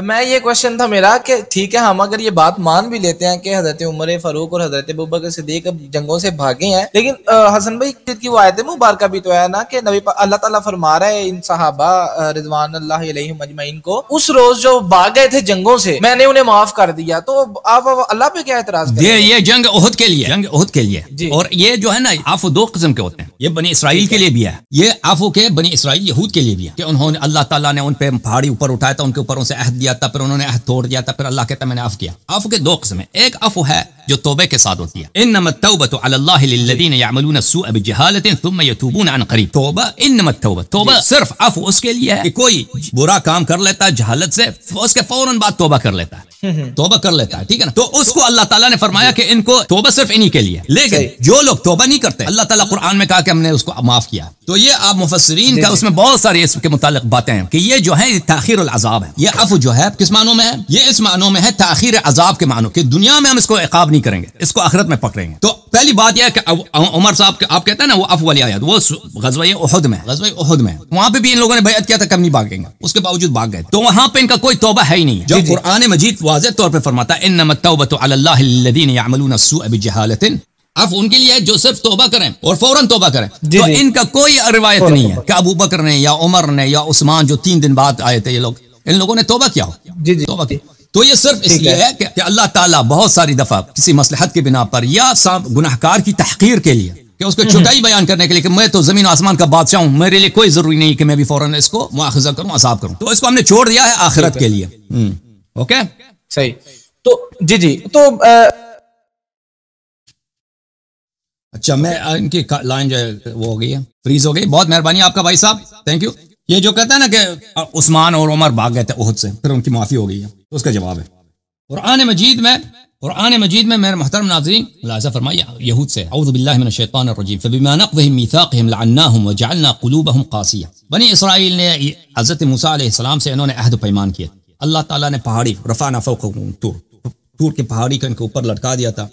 میں یہ کوشچن تھا میرا کہ ٹھیک ہے ہم اگر یہ بات مان بھی لیتے ہیں کہ حضرت عمر فاروق اور حضرت ابوبکر صدیق اب جنگوں سے بھاگے ہیں، لیکن حسن بھائی کی وہ آیت مبارکہ بھی تو ہے نا کہ نبی اللہ تعالیٰ فرما رہا ہے ان صحابہ رضوان اللہ علیہم اجمعین کو اس روز جو بھاگ گئے تھے جنگوں سے میں نے انہیں معاف کر دیا، تو آپ اللہ پہ کیا اعتراض کریں؟ یہ جنگ احد کے لیے، جنگ احد کے لیے، اور یہ جو ہے نا عفو دو قسم کے ہوتے ہیں، یہ بنی اسرائیل کے لیے بھی ہے، یہ عفو کے بنی اسرائیل یہود کے لیے بھی ہے کہ انہوں نے اللہ تعالیٰ نے ان پہ پہاڑی اوپر اٹھایا تھا، ان کے اوپر ان سے عہد دیا تھا، پھر انہوں نے عہد توڑ دیا تھا، پھر اللہ کہتا ہے میں نے عفو کیا۔ عفو کے دو قسم ہیں، ایک عفو ہے جو توبے کے ساتھ ہوتی ہے، انما التوبۃ علی اللہ للذین یعملون السوء بجہالۃ ثم یتوبون عن قریب۔ توبہ انما التوبہ، توبہ صرف عفو اس کے لیے ہے کہ کوئی برا کام کر لیتا ہے جہالت سے، اس کے فوراً بعد توبہ کر لیتا ہے، توبہ کر لیتا ہے، ٹھیک ہے نا، تو اس کو اللہ تعالیٰ نے فرمایا کہ ان کو توبہ صرف انہی کے لیے، لیکن جو لوگ توبہ نہیں کرتے اللہ تعالیٰ قرآن میں کہا کہ ہم نے اس کو معاف کیا۔ تو یہ آپ مفسرین کا اس میں بہت ساری اس کے متعلق باتیں ہیں کہ یہ جو ہے تاخیر العذاب ہے، یہ عفو جو ہے کس معنوں میں ہے، یہ اس معنوں میں ہے تاخیر عذاب کے معنوں کہ دنیا میں ہم اس کو عقاب نہیں کریں گے، اس کو آخرت میں پکڑیں گے۔ تو پہلی بات یہ ہے کہ عمر صاحب آپ کہتے ہیں نا وہ عفو والی آیت، وہ غزوہ احد میں وہاں پہ بھی ان لوگوں نے بیعت کیا تھا کہ ہم نہیں بھاگیں گے، اس کے باوجود بھاگ گئے، تو وہاں پہ ان کا کوئی توبہ ہے ہی نہیں۔ جب قرآن مجید واضح طور پہ فرماتا ہے انما التوبۃ علی اللہ للذین یعملون السوء بجہالۃ، عفو ان کے لیے جو صرف توبہ کریں اور فوراً توبہ کریں، تو ان کا کوئی روایت نہیں ہے کہ ابو بکر نے یا عمر نے یا عثمان جو 3 دن بعد آئے تھے یہ لوگ، ان لوگوں نے توبہ کیا ہو، توبہ کی۔ تو یہ صرف اس لیے ہے کہ اللہ تعالیٰ بہت ساری دفعہ کسی مصلحت کی بنا پر یا گناہگار کی تحقیر کے لیے کہ اس کو چھوٹائی بیان کرنے کے لیے کہ میں تو زمین و آسمان کا بادشاہ ہوں، میرے لیے کوئی ضروری نہیں کہ میں بھی فوراً اس کو مواخذہ کروں، عذاب کروں، تو اس کو ہم نے چھوڑ دیا ہے آخرت کے لیے۔ اوکے صحیح۔ تو جی تو اچھا میں ان کی لائن جو ہے وہ ہو گئی ہے، فریز ہو گئی، بہت مہربانی آپ کا بھائی صاحب، تھینک یو۔ یہ جو کہتا ہے نا کہ عثمان اور عمر بھاگ گئے تھے احد سے، پھر ان کی معافی ہو گئی ہے، تو اس کا جواب ہے قرآن مجید میں میرے محترم ناظرین ملاحظہ فرمائیے یہود سے، اعوذ باللہ من الشیطان الرجیم، فبما نقضهم میثاقهم لعناهم وجعلنا قلوبهم قاسیہ۔ بنی اسرائیل نے حضرت موسیٰ علیہ السلام سے انہوں نے عہد و پیمان کیا، اللہ تعالیٰ نے پہاڑی رفعنا فوقهم طور کی پہاڑی کو ان کے اوپر لٹکا دیا تھا،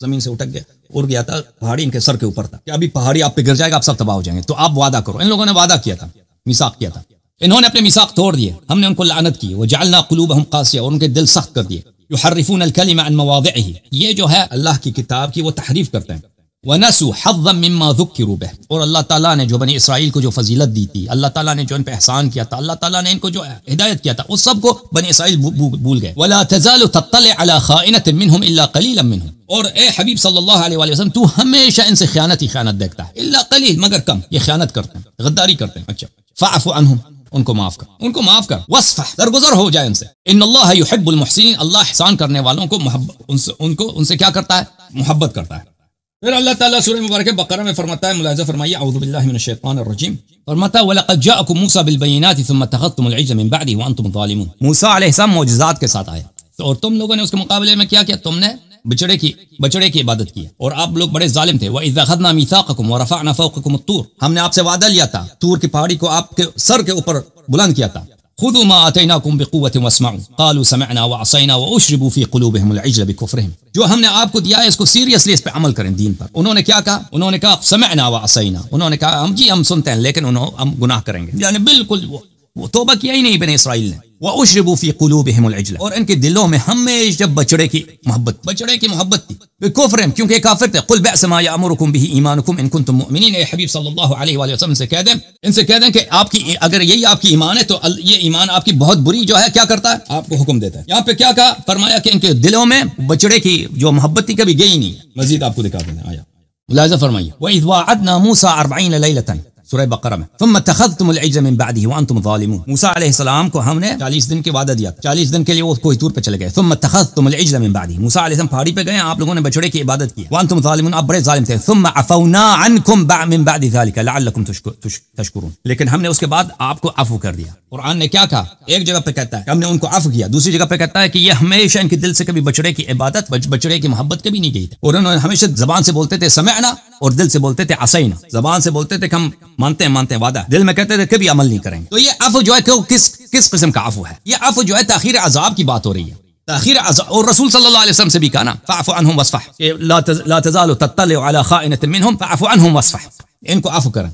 زمین سے اٹک گیا، اڑ گیا تھا، پہاڑی ان کے سر کے اوپر تھا کہ ابھی پہاڑی آپ پہ گر جائے گا، آپ سب تباہ ہو جائیں گے، تو آپ وعدہ کرو۔ ان لوگوں نے وعدہ کیا تھا، میثاق کیا تھا، انہوں نے اپنے میثاق توڑ دیے، ہم نے ان کو لعنت کی، وجعلنا قلوبهم قاسیہ، اور ان کے دل سخت کر دیے، یحرفون الکلم عن مواضعہ، یہ جو ہے اللہ کی کتاب کی وہ تحریف کرتے ہیں، ونسوا حظا مما ذکروا به، اور اللہ تعالیٰ نے جو بنی اسرائیل کو جو فضیلت دی تھی، اللہ تعالیٰ نے جو ان پہ احسان کیا تھا، اللہ تعالیٰ نے ان کو جو ہدایت کیا تھا، اس سب کو بنی اسرائیل بھول گئے۔ ولا تزال تطلع على خائنة منهم الا قليلا منهم، اور اے حبیب صلی اللہ علیہ وآلہ وسلم تو ہمیشہ ان سے خیانت ہی خیانت دیکھتا ہے، الا قلیل، مگر کم، یہ خیانت کرتے ہیں، غداری کرتے ہیں۔ اچھا فاعف عنهم، ان کو معاف کر، وصفح، درگزر ہو جائے ان سے، ان اللہ یحب المحسنین، اللہ احسان کرنے والوں کو ان سے کیا کرتا ہے، محبت کرتا ہے۔ پھر اللہ تعالیٰ سورہ مبارکہ بقرہ میں فرماتا ہے، ملاحظہ فرمائیے، اعوذ باللہ من الشیطان الرجیم، فرماتا ہے وَلَقَدْ جَاءَكُم مُوسَىٰ بِالْبَيِّنَاتِ ثُمَّ اتَّخَذْتُمُ الْعِجْلَ مِن بَعْدِهِ وَأَنْتُمْ ظَالِمُونَ، موسیٰ علیہ السلام معجزات کے ساتھ آئے، اور تم لوگوں نے اس کے مقابلے میں کیا کیا، تم نے بچڑے کی عبادت کی، اور آپ لوگ بڑے ظالم تھے۔ وَإِذْ أَخَذْنَا مِيثَاقَكُمْ وَرَفَعْنَا فَوْقَكُمُ الطُّورَ، ہم نے آپ سے وعدہ لیا تھا، طور کی پہاڑی کو آپ کے سر کے اوپر بلند کیا تھا۔ خذوا ما آتيناكم بقوة واسمعوا قالوا سمعنا وعصينا وأشربوا في قلوبهم العجل بكفرهم، جو ہم نے آپ کو دیا ہے اس کو سیریسلی اس پہ عمل کریں دین پر۔ انہوں نے کیا کہا، انہوں نے کہا سمعنا وعصينا، انہوں نے کہا ہم سنتے ہیں لیکن ہم گناہ کریں گے، یعنی بالکل وہ توبہ کیا ہی نہیں بنی اسرائیل نے۔ وَأُشْرِبُوا فِي قُلُوبِهِمُ الْعِجْلَ، اور ان کے دلوں میں ہمیشہ بچڑے کی محبت تھی، بِكُفْرِهِمْ، کیونکہ کافر تھے۔ قُلْ بِئْسَ مَا يَأْمُرُكُم بِهِ إِيمَانُكُمْ إِن كُنتُم مُؤْمِنِينَ، اے حبیب صلی اللہ علیہ وآلہ وسلم سے کہہ دیں کہ آپ کی اگر یہی آپ کی ایمان ہے تو یہ ایمان آپ کی بہت بری جو ہے کیا کرتا ہے، آپ کو حکم دیتا ہے۔ یہاں پہ کیا کہا، فرمایا کہ ان کے دلوں میں بچڑے کی جو محبت تھی کبھی گئی نہیں۔ مزید آپ کو دکھا دیں، آیا ملاحظہ فرمائیے، وَإِذْ وَاعَدْنَا مُوسَىٰ 40 لَيْلَةً، سورہ بقرہ میں، ثم اتخذتم العجل من بعده وانتم ظالمون، موسیٰ علیہ السلام کو ہم نے 40 دن کے وعدہ دیا، 40 دن کے لیے وہ کوہ طور پہ چلے گئے۔ ثم اتخذتم العجل من بعده، موسیٰ علیہ السلام پہاڑی پہ گئے، آپ لوگوں نے بچڑے کی عبادت کی، وانتم ظالمون، آپ بڑے ظالم تھے۔ ثم عفونا عنكم من بعد ذلك لعلكم تشکرون، لیکن ہم نے اس کے بعد آپ کو عفو کر دیا۔ قرآن نے کیا کہا، ایک جگہ پہ کہتا ہے ہم نے ان کو عفو کیا، دوسری جگہ پہ کہتا ہے کہ یہ ہمیشہ ان کے دل سے کبھی بچڑے کی عبادت، بچڑے کی محبت کبھی نہیں گئی تھی، اور انہوں نے ہمیشہ زبان سے بولتے تھے سمعنا، اور دل سے بولتے تھے عصینا، زبان سے بولتے تھے کہ ہم مانتے ہیں وعدہ، دل میں کہتے تھے کبھی عمل نہیں کریں گے۔ تو یہ عفو جو ہے کس قسم کا عفو ہے، یہ عفو جو ہے تاخیر عذاب کی بات ہو رہی ہے، تاخیر عذاب، اور رسول صلی اللہ علیہ وسلم سے بھی کہا نا فاعف عنہم واصفح، لا تزال تطلع على خائنة منهم فاعف عنہم واصفح، ان کو عفو کریں،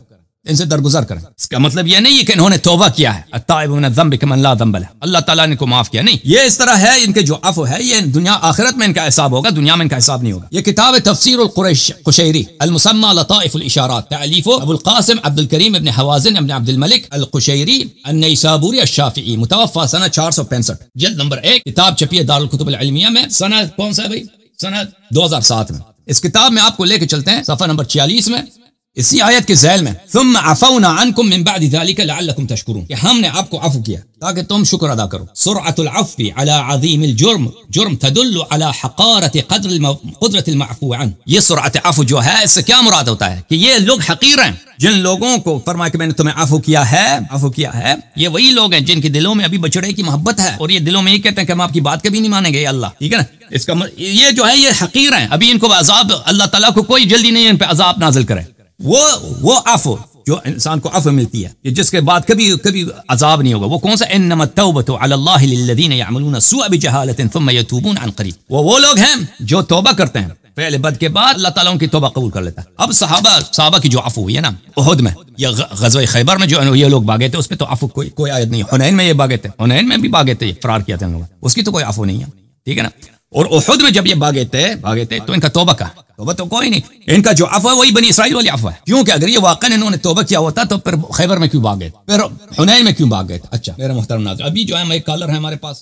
ان سے درگزر کریں. اس کا مطلب یہ نہیں ہے کہ انہوں نے توبہ کیا ہے, التائب من الذنب کمن لا ذنب له, اللہ تعالیٰ نے کو معاف کیا, نہیں, یہ اس طرح ہے. ان کے جو عفو ہے یہ دنیا آخرت میں ان کا حساب ہوگا, دنیا میں ان کا حساب نہیں ہوگا. یہ کتاب تفسیر القشیری المسمى لطائف الاشارات, تالیف ابو القاسم عبد الکریم ابن حوازن ابن عبد الملک القشیری النیسابوری الشافعی, متوفى سنہ 465, جلد نمبر 1. کتاب چھپی ہے دارالکتب العلمیہ میں, سنہ کون سا ہے بھائی, سنہ 2007 میں. اس کتاب میں آپ کو لے کے چلتے ہیں صفحہ نمبر 46 میں, اسی آیت کے ذیل میں, ثم عفونا عنکم من بعد ذلك لعلکم تشکرون, کہ ہم نے آپ کو عفو کیا تاکہ تم شکر ادا کرو. سرعت العفو على عظیم الجرم جرم تدل على حقارت قدرت المعفو عنه. یہ سرعت عفو جو ہے اس سے کیا مراد ہوتا ہے کہ یہ لوگ حقیر ہیں. جن لوگوں کو فرمایا کہ میں نے تمہیں عفو کیا ہے, یہ وہی لوگ ہیں جن کے دلوں میں ابھی بچڑے کی محبت ہے, اور یہ دلوں میں یہ کہتے ہیں کہ ہم آپ کی بات کبھی نہیں مانیں گے اللہ, ٹھیک ہے نا. اس کا یہ جو ہے یہ حقیر ہیں, ابھی ان کو عذاب, اللہ تعالیٰ کو کوئی جلدی نہیں ان پہ عذاب نازل کرے. وہ عفو جو انسان کو عفو ملتی ہے, جس کے بعد کبھی عذاب نہیں ہوگا, وہ کون سا, انما التوبۃ علی اللہ للذین یعملون السوء بجہالۃ ثم یتوبون عن قریب. وہ لوگ ہیں جو توبہ کرتے ہیں پہلے بد کے بعد, اللہ تعالیٰ ان کی توبہ قبول کر لیتا ہے. اب صحابہ کی جو عفو ہوئی ہے نا احد میں یا غزوہ خیبر میں جو یہ لوگ بھاگے تھے, اس پہ تو عفو کوئی آیت نہیں. حنین میں یہ بھاگے تھے, حنین میں بھی بھاگے تھے, فرار کیا تھا ان لوگوں, اس کی تو کوئی عفو نہیں ہے, ٹھیک ہے نا. اور احد میں جب یہ بھاگے تھے تو ان کا توبہ تو کوئی نہیں. ان کا جو عفو ہے وہی بنی اسرائیل والی عفو ہے, کیونکہ اگر یہ واقعا انہوں نے توبہ کیا ہوتا تو پھر خیبر میں کیوں بھاگ گئے, پھر حنین میں کیوں بھاگ گئے. اچھا میرے محترم ناظرین, ابھی جو ہے ایک کالر ہے ہمارے پاس.